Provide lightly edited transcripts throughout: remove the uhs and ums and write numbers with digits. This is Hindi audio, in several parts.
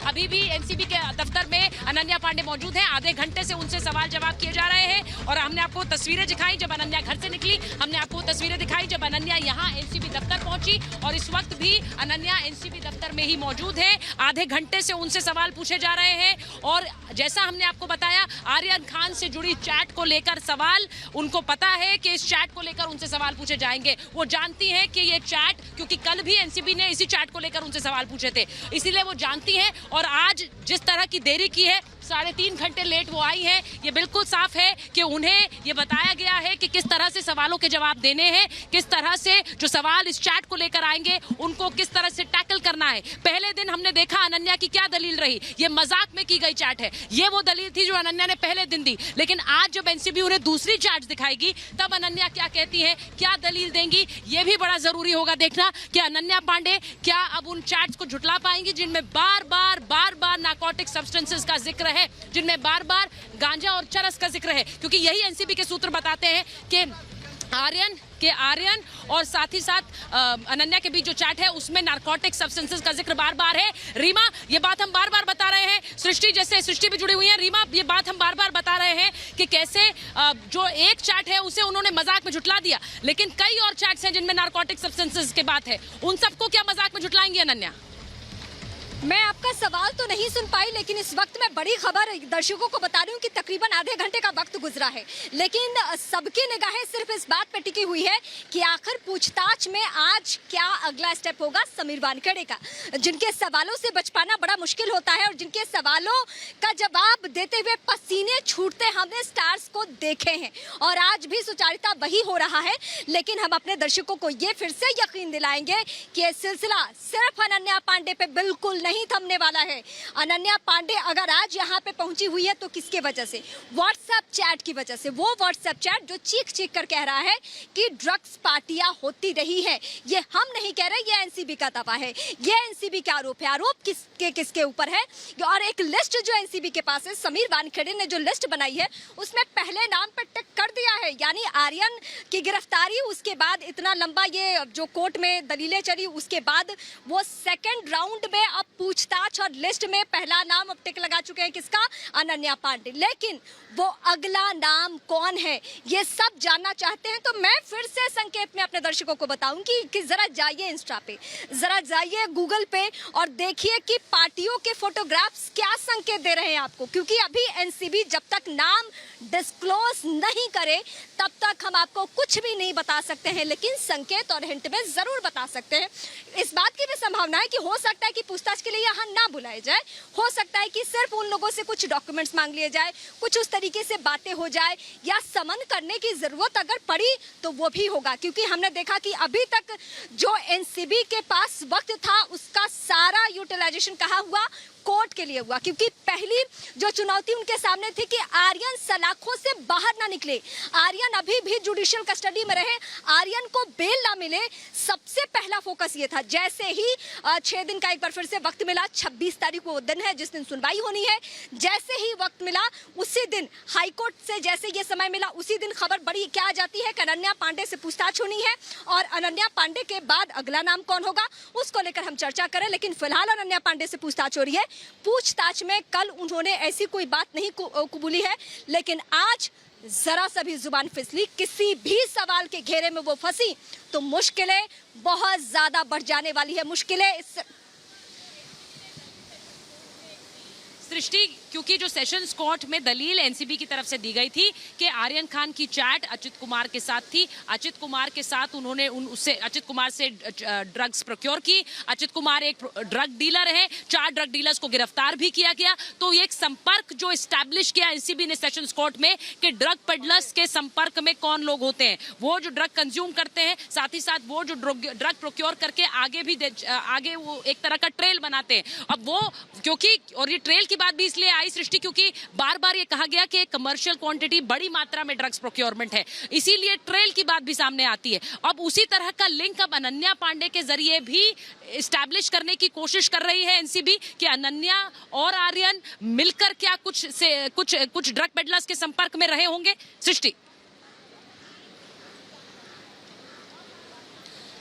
अभी भी एनसीबी के दफ्तर में अनन्या पांडे मौजूद हैं। आधे घंटे से उनसे सवाल जवाब किए जा रहे हैं और हमने आपको तस्वीरें दिखाई जब अनन्या घर से निकली, हमने आपको तस्वीरें दिखाई जब अनन्या यहाँ एनसीबी दफ्तर पहुंची और इस वक्त भी अनन्या एनसीबी दफ्तर में ही मौजूद है। आधे घंटे से उनसे सवाल पूछे जा रहे हैं और जैसा हमने आपको बताया, आर्यन खान से जुड़ी चैट को लेकर सवाल, उनको पता है कि इस चैट को लेकर उनसे सवाल पूछे जाएंगे। वो जानती हैं कि ये चैट, क्योंकि कल भी एनसीबी ने इसी चैट को लेकर उनसे सवाल पूछे थे, इसीलिए वो जानती हैं। और आज जिस तरह की देरी की है, 3.5 घंटे लेट वो आई हैं, ये बिल्कुल साफ है कि उन्हें ये बताया गया है कि किस तरह से सवालों के जवाब देने हैं, किस तरह से जो सवाल इस चैट को लेकर आएंगे उनको किस तरह से टैकल करना है। पहले दिन हमने देखा अनन्या की क्या दलील रही, ये मजाक में की गई चैट है, ये वो दलील थी जो अनन्या ने पहले दिन दी। लेकिन आज जब एनसीबी उन्हें दूसरी चैट दिखाएगी तब अनन्या क्या कहती है, क्या दलील देंगी, ये भी बड़ा जरूरी होगा देखना कि अनन्या पांडे क्या अब उन चैट्स को झुटला पाएंगी जिनमें बार बार नारकोटिक सब्सटेंसेस का जिक्र है, जिनमें बार बार गांजा और चरस का जिक्र है। क्योंकि यही एनसीबी के सूत्र बताते हैं कि आर्यन और साथ ही साथ अनन्या के बीच जो चैट है उसमें नारकोटिक सब्सटेंसेस का जिक्र बार बार है। रीमा, ये बात हम बार बार बता रहे हैं, सृष्टि भी जुड़ी हुई है। रीमा, ये बात हम बार बार बता रहे हैं कि कैसे जो एक चैट है उसे उन्होंने मजाक में झुटला दिया, लेकिन कई और चैट्स हैं जिनमें नारकोटिक सब्सटेंसेस की बात है, उन सबको क्या मजाक में झुटलाएंगी अनन्या? मैं आपका सवाल तो नहीं सुन पाई, लेकिन इस वक्त मैं बड़ी खबर दर्शकों को बता रही हूँ कि तकरीबन आधे घंटे का वक्त गुजरा है, लेकिन सबकी निगाहें सिर्फ इस बात पर टिकी हुई है कि आखिर पूछताछ में आज क्या अगला स्टेप होगा समीर वानखेड़े का, जिनके सवालों से बच पाना बड़ा मुश्किल होता है और जिनके सवालों का जवाब देते हुए पसीने छूटते हमने स्टार्स को देखे हैं। और आज भी सुचारिता वही हो रहा है, लेकिन हम अपने दर्शकों को ये फिर से यकीन दिलाएंगे कि ये सिलसिला सिर्फ अनन्या पांडे पे बिल्कुल नहीं थमने वाला है। अनन्या पांडे अगर आज यहाँ पे पहुंची हुई है तो किसके वजह से? व्हाट्सएप चैट की वजह से। वो व्हाट्सएप चैट जो चीख कर कह रहा है कि ड्रग्स पार्टियां होती रही है। ये हम नहीं कह रहे, ये एनसीबी का दावा है, ये एनसीबी का आरोप है। आरोप किसके ऊपर है? और एक लिस्ट जो एनसीबी के पास है, समीर वानखेड़े ने जो लिस्ट बनाई है उसमें पहले नाम पर टिक कर दिया है, यानी आर्यन की गिरफ्तारी, उसके बाद इतना लंबा ये जो कोर्ट में दलीलें चली, उसके बाद वो सेकेंड राउंड में अब पूछताछ और लिस्ट में पहला नाम अब टिक लगा चुके हैं, किसका? अनन्या पांडे। लेकिन वो अगला नाम कौन है ये सब जानना चाहते हैं, तो मैं फिर से संकेत में अपने दर्शकों को बताऊंगी कि जरा जाइए इंस्टा पे, जरा जाइए गूगल पे और देखिए कि पार्टियों के फोटोग्राफ्स क्या संकेत दे रहे हैं आपको। क्योंकि अभी एनसीबी जब तक नाम डिस्क्लोज नहीं करे तब तक हम आपको कुछ भी नहीं बता सकते हैं, लेकिन संकेत और हिंट में जरूर बता सकते हैं। इस बात की भी संभावना है कि हो सकता है कि पूछताछ के लिए यहाँ ना बुलाया जाए, हो सकता है कि सिर्फ उन लोगों से कुछ डॉक्यूमेंट्स मांग लिए जाए, कुछ उस तरीके से बातें हो जाए, या समन करने की जरूरत अगर पड़ी तो वो भी होगा। क्योंकि हमने देखा कि अभी तक जो एनसीबी के पास वक्त था उसका सारा यूटिलाइजेशन कहाँ हुआ? कोर्ट के लिए हुआ। क्योंकि पहली जो चुनौती उनके सामने थी कि आर्यन सलाखों से बाहर ना निकले, आर्यन अभी भी जुडिशियल कस्टडी में रहे, आर्यन को बेल ना मिले। सबसे पहला फोकस ये था। जैसे ही 6 दिन का एक बार फिर से वक्त मिला, 26 तारीख को वो दिन है जिस दिन सुनवाई होनी है, जैसे ही वक्त मिला उसी दिन हाईकोर्ट से जैसे ये समय मिला उसी दिन खबर बड़ी क्या आ जाती है कि अनन्या पांडे से पूछताछ होनी है। और अनन्या पांडे के बाद अगला नाम कौन होगा उसको लेकर हम चर्चा करें, लेकिन फिलहाल अनन्या पांडे से पूछताछ हो रही है। पूछताछ में कल उन्होंने ऐसी कोई बात नहीं कबूली है, लेकिन आज जरा सा भी जुबान फिसली, किसी भी सवाल के घेरे में वो फंसी तो मुश्किलें बहुत ज्यादा बढ़ जाने वाली है। मुश्किलें सृष्टि, क्योंकि जो सेशंस कोर्ट में दलील एनसीबी की तरफ से दी गई थी कि आर्यन खान की चैट अचित कुमार के साथ थी, अचित कुमार के साथ उन्होंने अचित कुमार से ड्रग्स प्रोक्योर की, अचित कुमार एक ड्रग डीलर है, 4 ड्रग डीलर्स को गिरफ्तार भी किया गया। तो ये एक संपर्क जो एस्टैब्लिश किया एनसीबी ने सेशंस कोर्ट में कि ड्रग पेडलर्स के संपर्क में कौन लोग होते हैं, वो जो ड्रग कंज्यूम करते हैं, साथ ही साथ वो जो ड्रग प्रोक्योर करके आगे वो एक तरह का ट्रेल बनाते हैं। अब वो क्योंकि, और ये ट्रेल की बात भी इसलिए आई सृष्टि क्योंकि बार बार ये कहा गया कि कमर्शियल क्वांटिटी बड़ी मात्रा में ड्रग्स प्रोक्योरमेंट है, इसीलिए ट्रेल की बात भी सामने आती है। अब उसी तरह का लिंक अब अनन्या पांडे के जरिए भी एस्टैब्लिश करने की कोशिश कर रही है एनसीबी कि अनन्या और आर्यन मिलकर क्या कुछ ड्रग पेडलर्स के संपर्क में रहे होंगे। सृष्टि,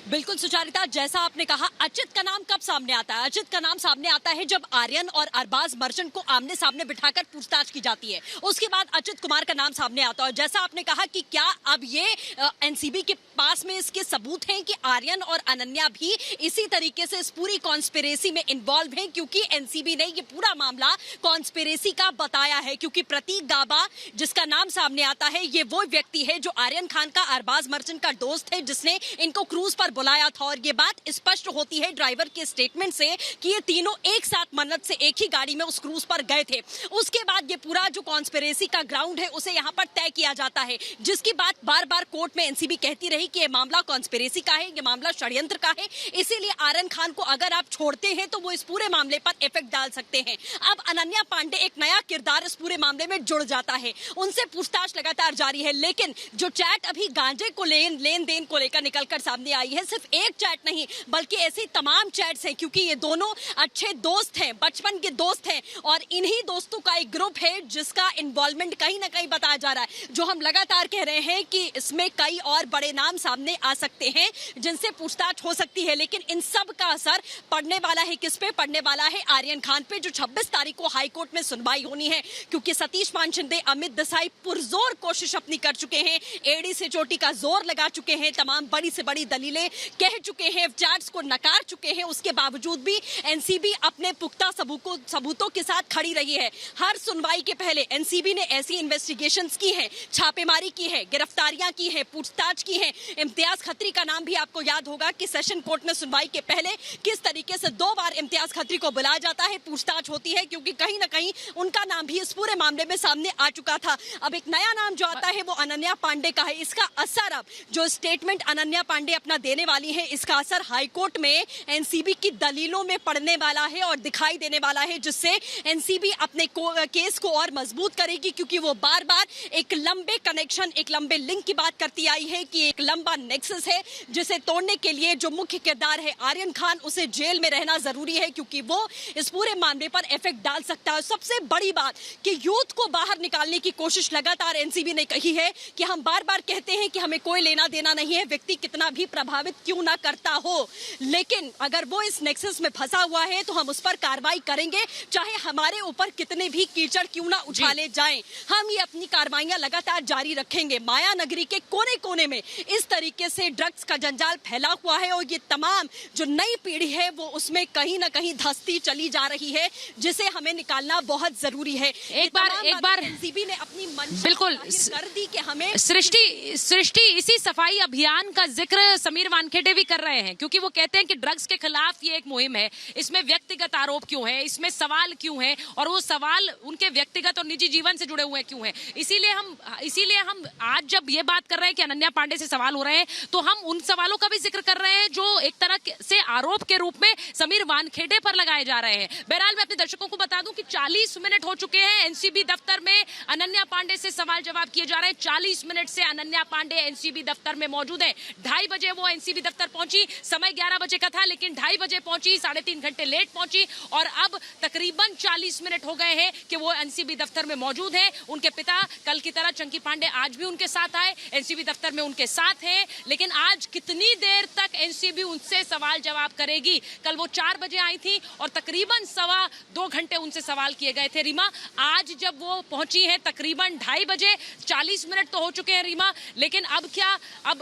बिल्कुल सुचारिता, जैसा आपने कहा, अचित का नाम कब सामने आता है? अचित का नाम सामने आता है जब आर्यन और अरबाज मर्चेंट को आमने सामने बिठाकर पूछताछ की जाती है। उसके बाद अचित कुमार का नाम सामने आता है। और जैसा आपने कहा कि क्या अब ये एनसीबी के पास में इसके सबूत हैं कि आर्यन और अनन्या भी इसी तरीके से इस पूरी कॉन्स्पिरेसी में इन्वॉल्व हैं, क्योंकि एनसीबी ने ये पूरा मामला कॉन्स्पिरेसी का बताया है। क्योंकि प्रतीक गाबा जिसका नाम सामने आता है, ये वो व्यक्ति है जो आर्यन खान का, अरबाज मर्चेंट का दोस्त है, जिसने इनको क्रूज पर बुलाया था। और ये बात स्पष्ट होती है ड्राइवर के स्टेटमेंट से कि ये तीनों एक साथ मन्नत से एक ही गाड़ी में उस क्रूज पर गए थे। उसके बाद ये पूरा जो कॉन्स्पिरेसी का ग्राउंड है उसे यहाँ पर तय किया जाता है, जिसकी बात बार बार कोर्ट में एनसीबी कहती रही कि ये मामला कॉन्स्पिरेसी का है, ये मामला षड्यंत्र का है। इसीलिए आर्यन खान को अगर आप छोड़ते हैं तो वो इस पूरे मामले पर इफेक्ट डाल सकते हैं। अब अनन्या पांडे एक नया किरदार इस पूरे मामले में जुड़ जाता है। उनसे पूछताछ लगातार जारी है, लेकिन जो चैट अभी गांजे को लेन देन को लेकर निकलकर सामने आई है, सिर्फ एक चैट नहीं बल्कि ऐसी तमाम चैट्स हैं, क्योंकि ये दोनों अच्छे दोस्त हैं, बचपन के दोस्त हैं। और इन्हीं दोस्तों का एक ग्रुप है जिसका इन्वॉल्वमेंट कहीं ना कहीं बताया जा रहा है। जो हम लगातार कह रहे हैं कि इसमें कई और बड़े नाम सामने आ सकते हैं जिनसे पूछताछ हो सकती है, लेकिन इन सब का असर पड़ने वाला है किस पे? पड़ने वाला है आर्यन खान पे, जो 26 तारीख को हाईकोर्ट में सुनवाई होनी है। क्योंकि सतीश मान शिंदे, अमित देसाई पुरजोर कोशिश अपनी कर चुके हैं, एड़ी से चोटी का जोर लगा चुके हैं, तमाम बड़ी से बड़ी दलीलें कह चुके हैं, चैट्स को नकार चुके हैं। उसके बावजूद भी एनसीबी अपने पुख्ता सबूतों के साथ खड़ी रही है। हर सुनवाई के पहले एनसीबी ने ऐसी इन्वेस्टिगेशंस की है, छापेमारी की है, गिरफ्तारियां की है, पूछताछ की है। इम्तियाज खत्री का नाम भी आपको याद होगा कि सेशन कोर्ट में सुनवाई के पहले किस तरीके से 2 बार इम्तियाज खत्री को बुलाया जाता है, पूछताछ होती है, क्योंकि कहीं ना कहीं उनका नाम भी इस पूरे मामले में सामने आ चुका था। अब एक नया नाम जो आता है वो अनन्या पांडे का है। इसका असर, अब जो स्टेटमेंट अनन्या पांडे अपना देने वाली है, इसका असर हाईकोर्ट में एनसीबी की दलीलों में पड़ने वाला है और दिखाई देने वाला है, जिससे एनसीबी अपने केस को और मजबूत करेगी। क्योंकि वो बार बार एक लंबे कनेक्शन, एक लंबे लिंक की बात करती आई है कि एक लंबा नेक्सस है जिसे तोड़ने के लिए जो मुख्य किरदार है आर्यन खान, उसे जेल में रहना जरूरी है, क्योंकि वो इस पूरे मामले पर इफेक्ट डाल सकता है। सबसे बड़ी बात कि यूथ को बाहर निकालने की कोशिश लगातार एनसीबी ने कही है कि हम बार बार कहते हैं कि हमें कोई लेना देना नहीं है, व्यक्ति कितना भी प्रभावित क्यों ना करता हो, लेकिन अगर वो इस नेक्सस में फंसा हुआ है तो हम उस पर कार्रवाई करेंगे, चाहे हमारे ऊपर कितने भी कीचड़ क्यों ना उछाले जाएं। हम ये अपनी कार्रवाइयां लगातार जारी रखेंगे। माया नगरी के कोने कोने में इस तरीके से ड्रग्स का जंजाल फैला हुआ है और ये तमाम जो नई पीढ़ी है वो उसमें कहीं ना कहीं धंसती चली जा रही है, जिसे हमें निकालना बहुत जरूरी है। एक बार एनसीबी ने अपनी मंशा बिल्कुल कर दी कि हमें सृष्टि इसी सफाई अभियान का जिक्र समीर वानखेड़े भी कर रहे हैं, क्योंकि वो कहते हैं कि ड्रग्स के खिलाफ ये एक मुहिम है, इसमें व्यक्तिगत आरोप क्यों है, इसमें सवाल क्यों है, और वो सवाल उनके व्यक्तिगत और निजी जीवन से जुड़े हुए क्यों है। इसीलिए हम आज जब ये बात कर रहे हैं कि अनन्या पांडे से सवाल हो रहे हैं, तो हम उन सवालों का भी जिक्र कर रहे हैं जो एक तरह से आरोप के रूप में समीर वानखेड़े पर लगाए जा रहे हैं। बहरहाल मैं अपने दर्शकों को बता दूं कि 40 मिनट हो चुके हैं एनसीबी दफ्तर में अनन्या पांडे से सवाल जवाब किए जा रहे हैं। 40 मिनट से अनन्या पांडे एनसीबी दफ्तर में मौजूद है। 2:30 बजे वो एनसीबी दफ्तर पहुंची, समय 11 बजे का था, लेकिन 2:30 बजे पहुंची, 3.5 घंटे लेट पहुंची, और अब तकरीबन 40 मिनट हो गए हैं कि वो एनसीबी दफ्तर में मौजूद है। उनके पिता कल की तरह चंकी पांडे आज भी उनके साथ आए, एनसीबी दफ्तर में उनके साथ हैं, लेकिन आज कितनी देर तक एनसीबी उनसे सवाल जवाब करेगी? कल वो 4 बजे आई थी और तकरीबन 2.25 घंटे उनसे सवाल किए गए थे। रीमा, आज जब वो पहुंची है तकरीबन 2:30 बजे, 40 मिनट तो हो चुके हैं रीमा, लेकिन अब क्या? अब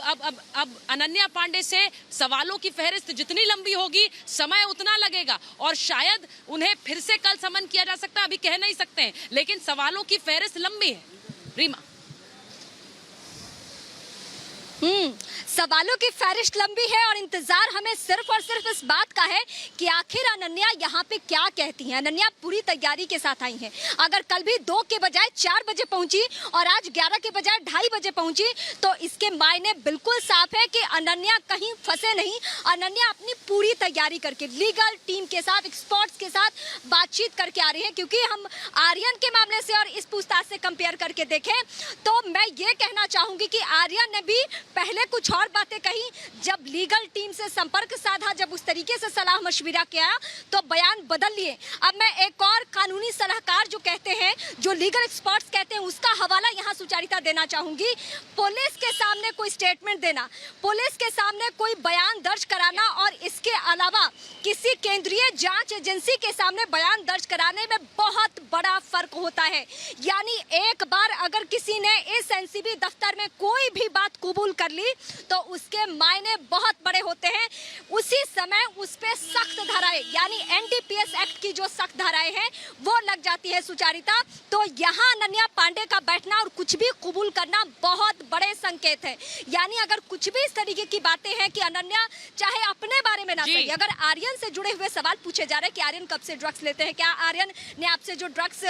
अनन्या पांडे से सवालों की फहरिस्त जितनी लंबी होगी समय उतना लगेगा, और शायद उन्हें फिर से कल समन किया जा सकता है, अभी कह नहीं सकते हैं, लेकिन सवालों की फहरिस्त लंबी है। रीमा, सवालों की फहरिस्त लंबी है और इंतजार हमें सिर्फ और सिर्फ इस बात का है कि आखिर अनन्या यहाँ पे क्या कहती हैं। अनन्या पूरी तैयारी के साथ आई हैं। अगर कल भी 2 के बजाय 4 बजे पहुंची और आज 11 के बजाय 2:30 बजे पहुंची, तो इसके मायने बिल्कुल साफ है कि अनन्या कहीं फंसे नहीं। अनन्या अपनी पूरी तैयारी करके लीगल टीम के साथ, एक्सपर्ट्स के साथ बातचीत करके आ रही है। क्योंकि हम आर्यन के मामले से और इस पूछताछ से कंपेयर करके देखें तो मैं ये कहना चाहूंगी कि आर्यन ने भी पहले कुछ और बातें कही, जब लीगल टीम से संपर्क साधा, जब उस तरीके से सलाह मशविरा किया तो बयान बदल लिए। अब मैं एक और कानूनी सलाहकार जो कहते हैं, जो लीगल एक्सपर्ट्स कहते हैं, उसका हवाला यहाँ सुचारिता देना चाहूंगी। पुलिस के सामने कोई स्टेटमेंट देना, पुलिस के सामने कोई बयान दर्ज कराना और इसके अलावा किसी केंद्रीय जांच एजेंसी के सामने बयान दर्ज कराने में बहुत बड़ा फर्क होता है। यानी एक बार अगर किसी ने इस एनसीबी दफ्तर में कोई भी बात कबूल कर ली तो उसके मायने बहुत बड़े होते हैं। उसी समय उस पे सख्त धाराएं, यानी एनडीपीएस एक्ट की जो सख्त धाराएं हैं वो लग जाती है सुचारिता। तो यहाँ अनन्या पांडे का बैठना और कुछ भी कबूल करना बहुत बड़े संकेत है। यानी अगर कुछ भी इस तरीके की बातें हैं कि अनन्या चाहे अपने बारे में ना सही, अगर आर्यन से जुड़े हुए सवाल पूछे जा रहे हैं कि आर्यन कब से ड्रग्स लेते हैं, क्या आर्यन ने आपसे जो ड्रग्स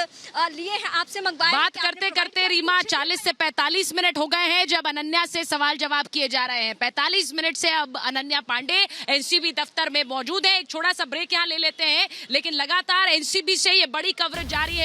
लिए हैं आपसे मंगवाए, बात करते करते रीमा 40 से 45 मिनट हो गए हैं जब अनन्या से सवाल जवाब किए जा रहे हैं। 45 मिनट से अब अनन्या पांडे एनसीबी दफ्तर में मौजूद है। एक छोटा सा ब्रेक यहाँ ले लेते हैं, लेकिन लगातार एनसीबी से ये बड़ी कवरेज जारी है।